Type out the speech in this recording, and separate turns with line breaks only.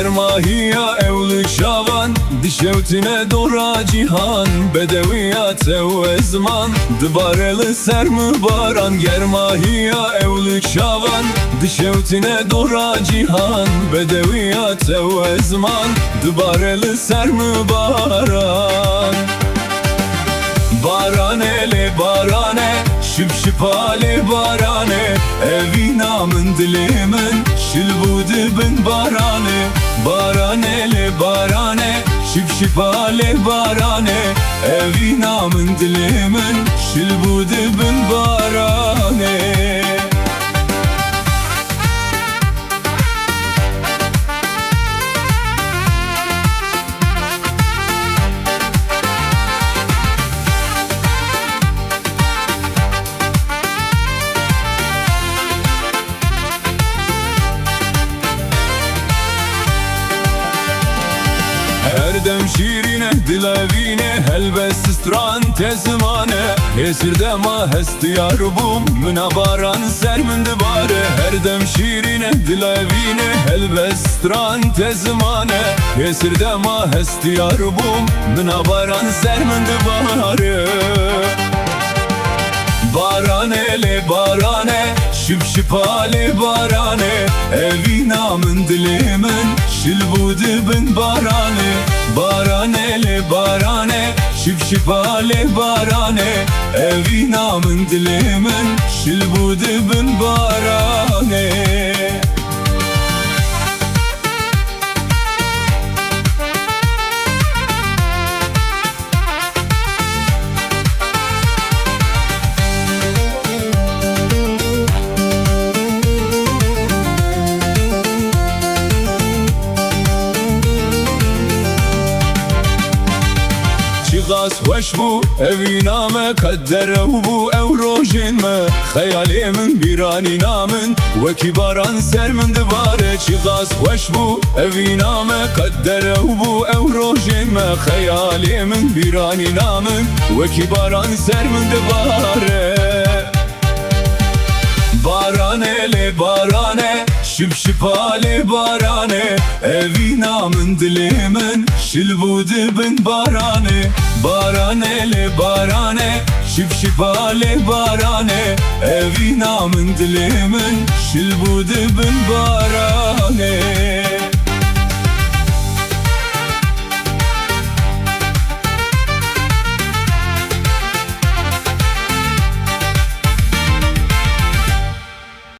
Germahiya evli şavan dişevtine dora cihan Bedeviyat ev ezman Dıbareli sermi baran Germahiya evli şavan dişevtine dora cihan Bedeviyat ev ezman Dıbareli sermi baran Baranele barane şıp şıpali barane Evi namın dilimin şilbu dibin barane Baranele barane şıp şıpali barane Evi namın dilimin şilbu dibin barane Erdem şirine dilavine helbes stran tezmane Esirde ma hestiyar bum münabaran sermindi bare Erdem şirine dilavine helbes stran tezmane Esirde ma hestiyar bum münabaran sermindi bare Baranele barane şıp şıpali barane Evi namın dilimin şilbu dibin barane Baranele barane şıp şıpali barane Evi namın dilimin şilbu dibin barane Gaz hoş bu evi name kaddere bu ev rojin me Hayalimin birani namın ve kibaran sermin divare Gaz hoş bu evi name kaddere bu ev rojin me Hayalimin birani namın ve kibaran sermin divare Baranele barane şıp şıpali barane Evi namın dilimin şilbu dibin barane Baranele barane şıp şıpali barane Evi namın dilimin şilbu dibin barane